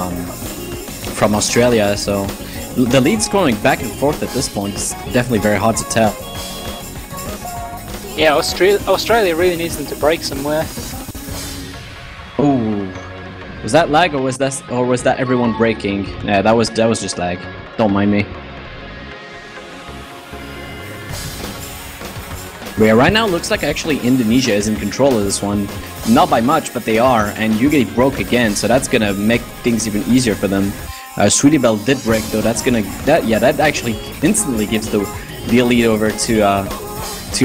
Australia. So the lead's going back and forth at this point. It's definitely very hard to tell. Yeah, Australia really needs them to break somewhere. Oh, was that lag, or was that everyone breaking? Yeah, that was just lag. Don't mind me. But yeah, right now it looks like actually Indonesia is in control of this one. Not by much, but they are. And Yuge broke again, so that's gonna make things even easier for them. Sweetie Belle did break though. That's gonna that actually instantly gives the lead over to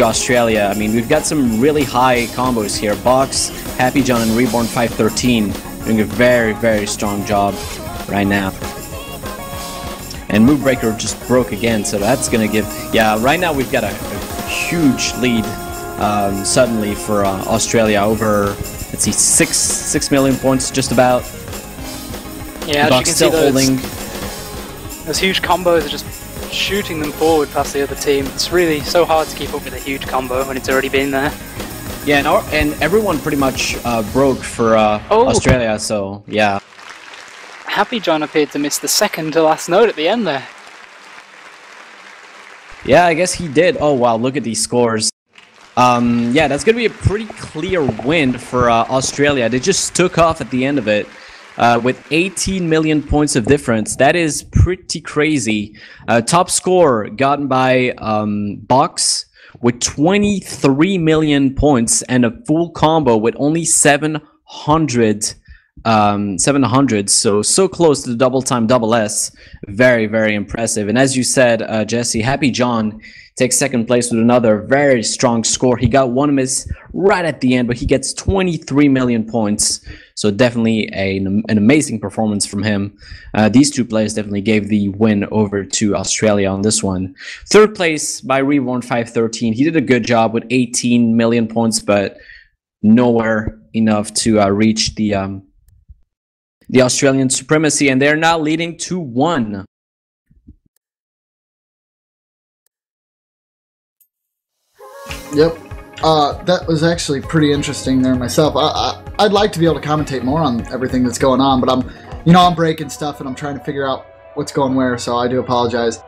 Australia. I mean, we've got some really high combos here. Box, Happy John, and Reborn 513 doing a very, very strong job right now. And Moonbreaker just broke again, so that's gonna give. Yeah, right now we've got a huge lead suddenly for Australia over. Let's see, 6 million points just about. Yeah, Box as you can still see, holding. those huge combos are just shooting them forward past the other team. It's really so hard to keep up with a huge combo when it's already been there. Yeah, and everyone pretty much broke for Australia, so yeah. Happy John appeared to miss the second to last note at the end there. Yeah, I guess he did. Oh wow, look at these scores. Yeah, that's gonna be a pretty clear win for Australia. They just took off at the end of it. With 18 million points of difference. That is pretty crazy. Top score gotten by Box with 23 million points and a full combo with only 700, so close to the double time double S. Very, very impressive. And as you said, Jesse, Happy John takes second place with another very strong score. He got one miss right at the end, but he gets 23 million points. So definitely an amazing performance from him. These two players definitely gave the win over to Australia on this one. Third place by Reborn 513. He did a good job with 18 million points, but nowhere enough to reach the Australian supremacy, and they're now leading 2-1. Yep. That was actually pretty interesting there myself. I'd like to be able to commentate more on everything that's going on, but I'm breaking stuff and I'm trying to figure out what's going where, so I do apologize.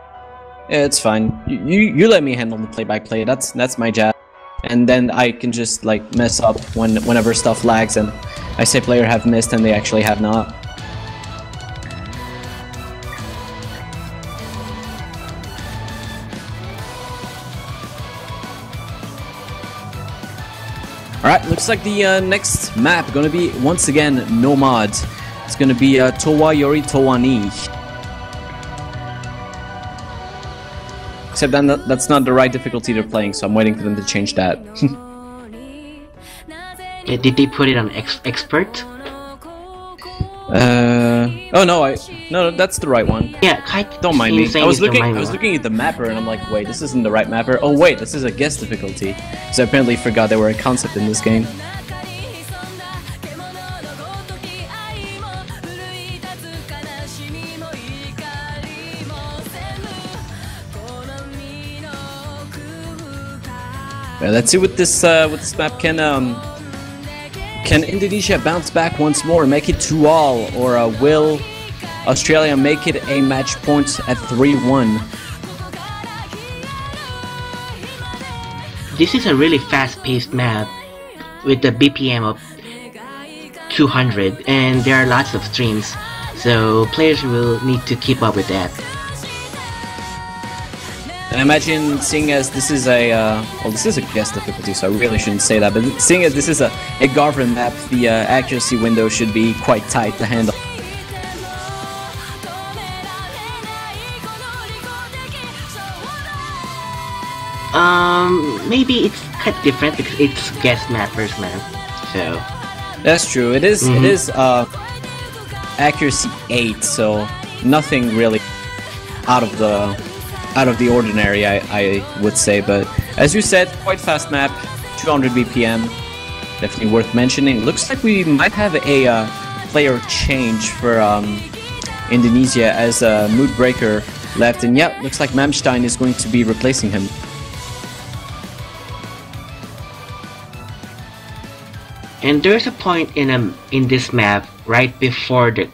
Yeah, it's fine. You let me handle the play-by-play. That's my job. And then I can just like mess up whenever stuff lags and I say player have missed and they actually have not. Alright, looks like the next map gonna be once again Nomad. It's gonna be Towa Yori Towani. Except that's not the right difficulty they're playing, so I'm waiting for them to change that. Did they put it on expert? Oh no, that's the right one. Yeah, don't mind me. I was looking at the mapper and I'm like, wait, this isn't the right mapper. Oh wait, this is a guest difficulty. So I apparently forgot there were a concept in this game. Yeah, let's see what this map can Indonesia bounce back once more and make it 2-all, or will Australia make it a match point at 3-1? This is a really fast-paced map with the BPM of 200, and there are lots of streams, so players will need to keep up with that. And imagine, seeing as this is a, well, this is a guest difficulty, so I really shouldn't say that, but seeing as this is a government map, the accuracy window should be quite tight to handle. Maybe it's kind of different because it's guest map versus map, so... That's true, it is, it is, accuracy 8, so nothing really out of the ordinary, I would say, but as you said, quite fast map, 200 BPM, definitely worth mentioning. Looks like we might have a player change for Indonesia as Moodbreaker left, and yeah, looks like Mamstein is going to be replacing him. And there's a point in this map right before the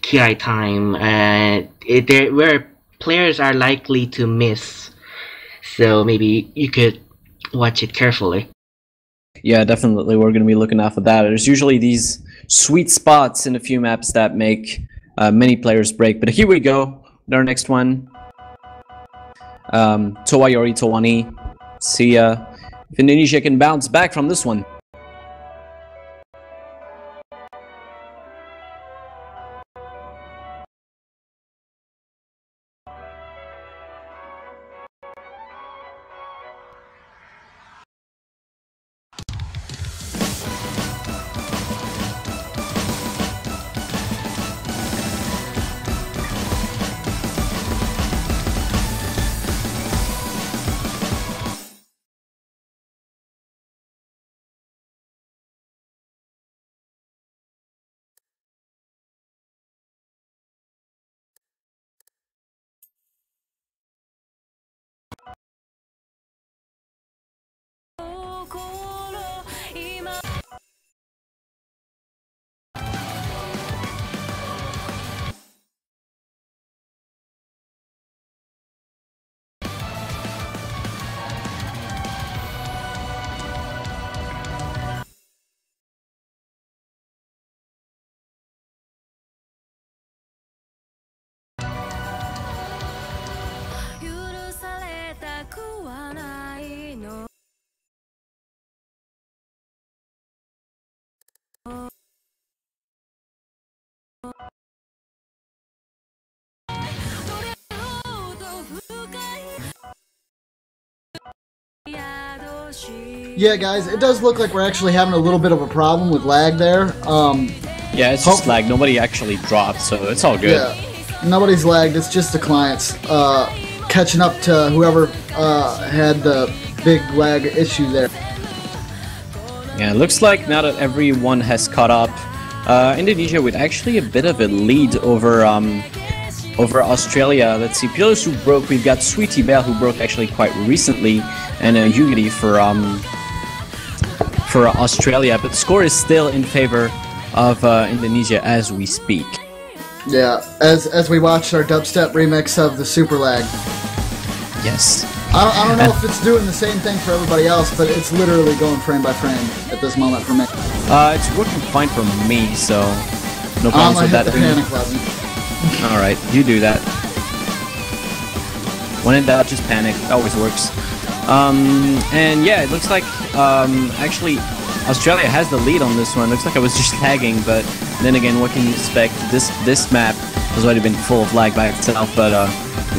KI time, where players are likely to miss, so maybe you could watch it carefully. Yeah, definitely, we're going to be looking out for that. There's usually these sweet spots in a few maps that make many players break, but here we go, our next one. Towa Yori Towani. See if Indonesia can bounce back from this one. Yeah, guys, it does look like we're actually having a little bit of a problem with lag there. Yeah, it's just lag. Nobody actually dropped, so it's all good. Yeah, nobody's lagged. It's just the clients catching up to whoever had the big lag issue there. Yeah, it looks like now that everyone has caught up, Indonesia with actually a bit of a lead over over Australia. Let's see, Pilos who broke. We've got Sweetie Belle who broke actually quite recently, and Yugiri for Australia. But the score is still in favor of Indonesia as we speak. Yeah, as we watched our dubstep remix of the Super Lag. Yes. I don't know if it's doing the same thing for everybody else, but it's literally going frame by frame at this moment for me. It's working fine for me, so no problems with that. I'm gonna hit the panic button. Alright, you do that. When in doubt, just panic. It always works. And yeah, it looks like actually Australia has the lead on this one. Looks like I was just lagging, but then again, what can you expect? This map has already been full of lag by itself, but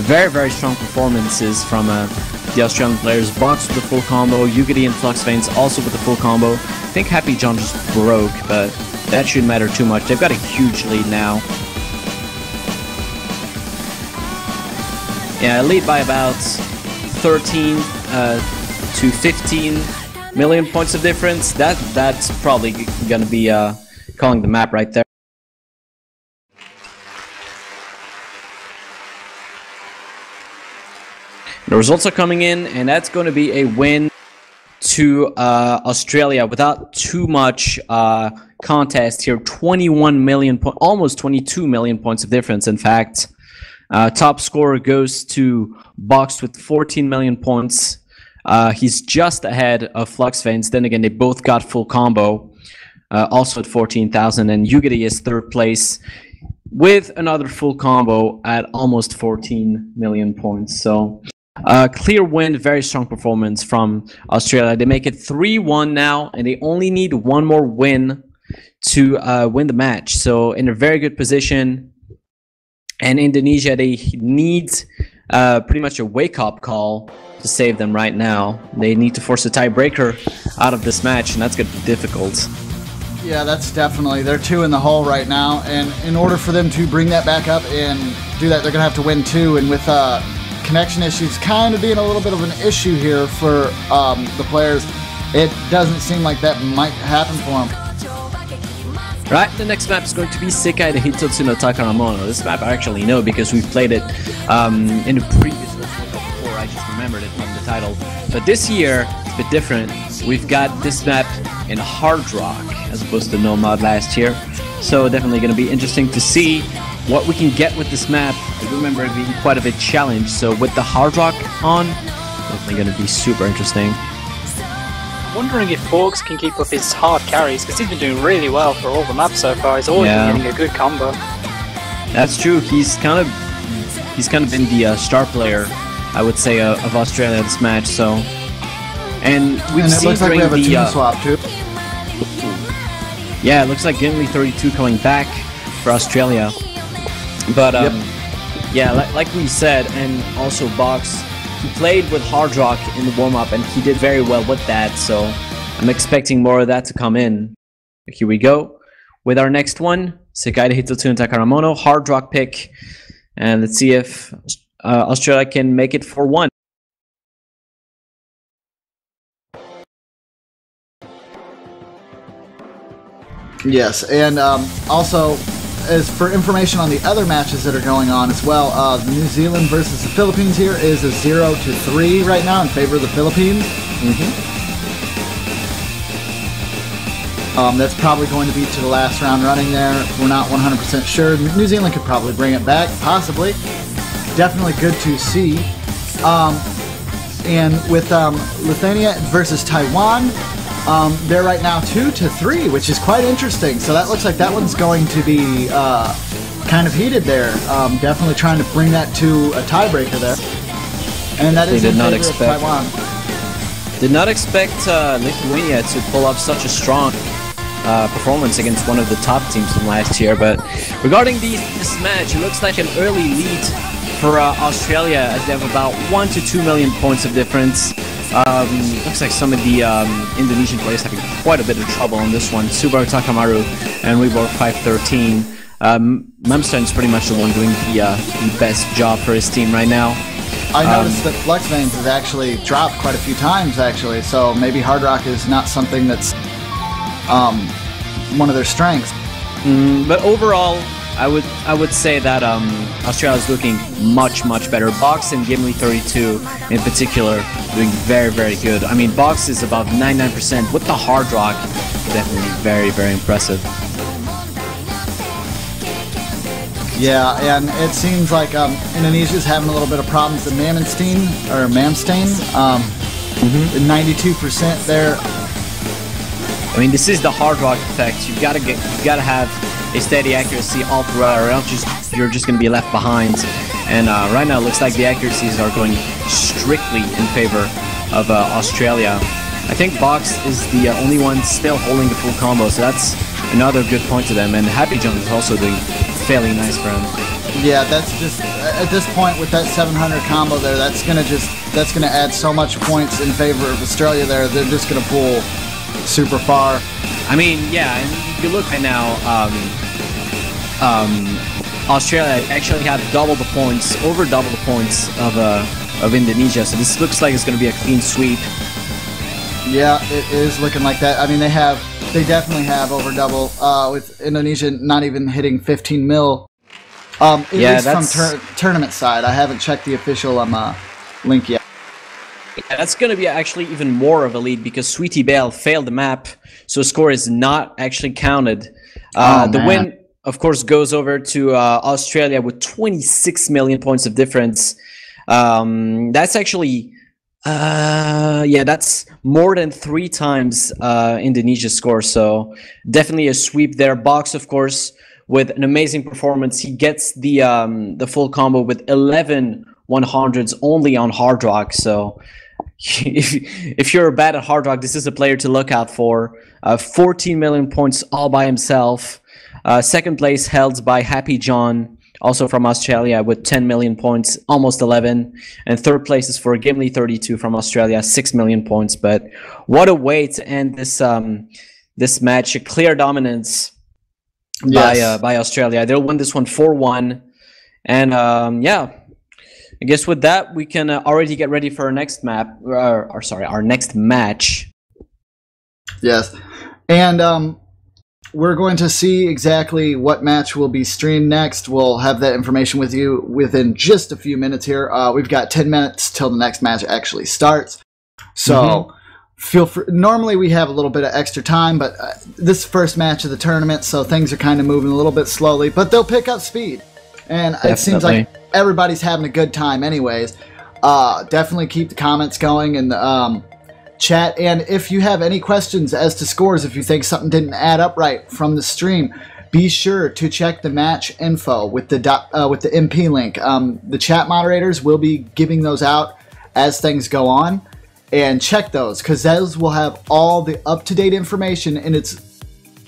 very, very strong performances from the Australian players. Box with the full combo, Yugiri and Fluxveins also with the full combo. I think Happy John just broke, but that shouldn't matter too much. They've got a huge lead now. Yeah, lead by about 13 to 15 million points of difference. That's probably gonna be calling the map right there. The results are coming in, and that's going to be a win to Australia without too much contest here. 21 million, almost 22 million points of difference. In fact, top scorer goes to Box with 14 million points. He's just ahead of Fluxveins. Then again, they both got full combo, also at 14,000. And Yugiri is third place with another full combo at almost 14 million points. So clear win, very strong performance from Australia. They make it 3-1 now, and they only need one more win to win the match. So in a very good position. And Indonesia, they need pretty much a wake-up call to save them right now. They need to force a tiebreaker out of this match, and that's going to be difficult. Yeah, that's definitely. They're 2 in the hole right now, and in order for them to bring that back up and do that, they're going to have to win 2, and with connection issues kind of being a little bit of an issue here for the players, it doesn't seem like that might happen for them. Right, the next map is going to be Sekai de Hitotsu no Takaramono. This map I actually know because we've played it in the previous World Cup before. I just remembered it from the title. But this year, it's a bit different. We've got this map in Hard Rock as opposed to Nomad last year. So definitely going to be interesting to see what we can get with this map. I remember it being quite a bit challenged. So with the Hard Rock on, definitely going to be super interesting. Wondering if Forks can keep up his hard carries, because he's been doing really well for all the maps so far. He's always been getting a good combo. That's true. He's kind of been the star player, I would say, of Australia this match. So And we've and it seen looks like we during have a the team swap too. yeah, it looks like Gimli 32 coming back for Australia. But yeah, like we said, and also Box, he played with Hard Rock in the warm-up, and he did very well with that. So I'm expecting more of that to come in. Here we go with our next one, Sekai Hitotsu and Takaramono, Hard Rock pick, and let's see if Australia can make it 4-1. Yes, and also, as for information on the other matches that are going on as well, New Zealand versus the Philippines here is a 0-3 right now in favor of the Philippines. That's probably going to be to the last round running there. We're not 100% sure. New Zealand could probably bring it back, possibly. Definitely good to see. And with Lithuania versus Taiwan, they're right now 2-3, which is quite interesting. So that looks like that one's going to be kind of heated there. Definitely trying to bring that to a tiebreaker there. And that is in favor of Taiwan. Did not expect Lithuania to pull off such a strong performance against one of the top teams from last year. But regarding this match, it looks like an early lead for Australia, as they have about 1 to 2 million points of difference. Looks like some of the Indonesian players having quite a bit of trouble on this one. Subaru Takamaru and Weibor 513. Memston is pretty much the one doing the best job for his team right now. I noticed that Flex Veins has actually dropped quite a few times, actually, so maybe Hard Rock is not something that's one of their strengths. But overall, I would say that Australia is looking much better. Box and Gimli 32 in particular doing very good. I mean, Box is above 99% with the Hard Rock. Definitely very impressive. Yeah, and it seems like Indonesia's having a little bit of problems with Mamstein, 92% there. I mean, this is the Hard Rock effect. You've got to have a steady accuracy all throughout, or else you're just going to be left behind. And right now, it looks like the accuracies are going strictly in favor of Australia. I think Box is the only one still holding the full combo, so that's another good point to them. And Happy John is also doing fairly nice for him. Yeah, that's just at this point with that 700 combo there. That's gonna add so much points in favor of Australia. There, they're just gonna pull super far. I mean, yeah, and if you look right now, Australia actually have double the points, over double the points of Indonesia. So this looks like it's going to be a clean sweep. Yeah, it is looking like that. I mean, they definitely have over double, with Indonesia not even hitting 15 mil. At least from tournament side. I haven't checked the official link yet. Yeah, that's going to be actually even more of a lead because Sweetie Belle failed the map, so score is not actually counted. The win, of course, goes over to Australia with 26 million points of difference. That's actually, that's more than 3 times Indonesia's score, so definitely a sweep there. Box, of course, with an amazing performance. He gets the full combo with 11 100s only on Hard Rock, so if you're bad at Hard Rock, this is a player to look out for. 14 million points all by himself. Second place held by Happy John, also from Australia, with 10 million points, almost 11. And third place is for Gimli 32 from Australia, 6 million points. But what a way to end this match. A clear dominance by Australia. They'll win this one 4-1. And I guess with that, we can already get ready for our next our next match. Yes, and we're going to see exactly what match will be streamed next. We'll have that information with you within just a few minutes here. We've got 10 minutes till the next match actually starts. So feel free. Normally we have a little bit of extra time, but this first match of the tournament, so things are kind of moving a little bit slowly, but they'll pick up speed. And It seems like everybody's having a good time anyways. Definitely keep the comments going in the chat. And if you have any questions as to scores, if you think something didn't add up right from the stream, be sure to check the match info with the MP link. The chat moderators will be giving those out as things go on. and check those, because those will have all the up-to-date information in its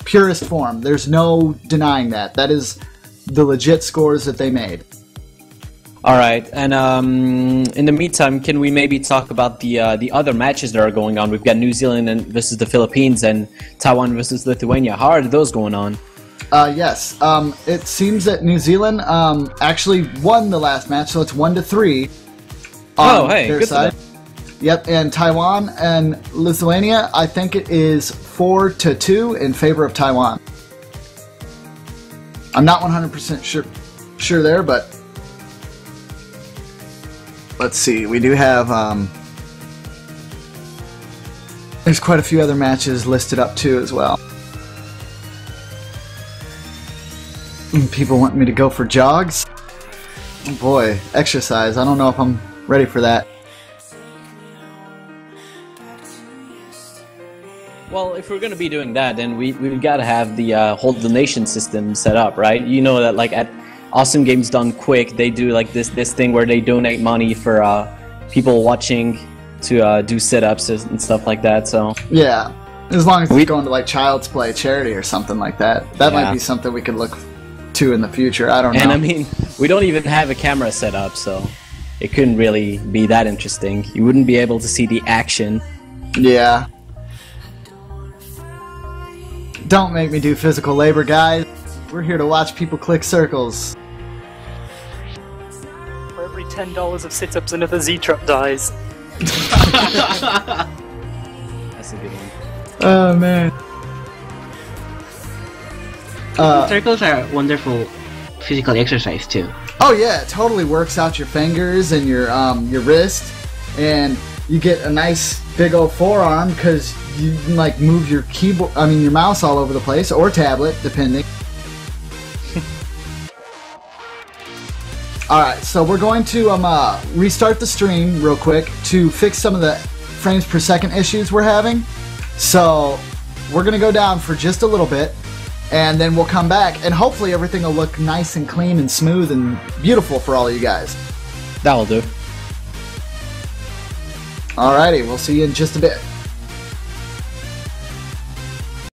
purest form. There's no denying that. That is the legit scores that they made. All right, and in the meantime, can we maybe talk about the other matches that are going on? We've got New Zealand versus the Philippines and Taiwan versus Lithuania. How are those going on? Yes. It seems that New Zealand actually won the last match, so it's 1-3 on their good side. Yep, and Taiwan and Lithuania, I think it is 4-2 in favor of Taiwan. I'm not 100% sure there, but let's see. We do have there's quite a few other matches listed up too as well. People want me to go for jogs. Oh boy, exercise. I don't know if I'm ready for that. Well, if we're going to be doing that, then we've got to have the whole donation system set up, right? You know that like at Awesome Games Done Quick, they do like this thing where they donate money for people watching to do sit-ups and stuff like that. So yeah, as long as it's going to like Child's Play charity or something like that, that might be something we could look to in the future. I don't know. And I mean, we don't even have a camera set up, so it couldn't really be that interesting. You wouldn't be able to see the action. Yeah. Don't make me do physical labor, guys. We're here to watch people click circles. For every $10 of sit-ups, another Z-Trap dies. That's a good one. Oh, man. Circles are wonderful physical exercise, too. Oh, yeah. It totally works out your fingers and your wrist. And you get a nice big old forearm because you can, like, move your keyboard, your mouse all over the place, or tablet, depending. Alright, so we're going to restart the stream real quick to fix some of the frames per second issues we're having. So we're going to go down for just a little bit, and then we'll come back, and hopefully everything will look nice and clean and smooth and beautiful for all of you guys. That'll do. Alrighty, we'll see you in just a bit.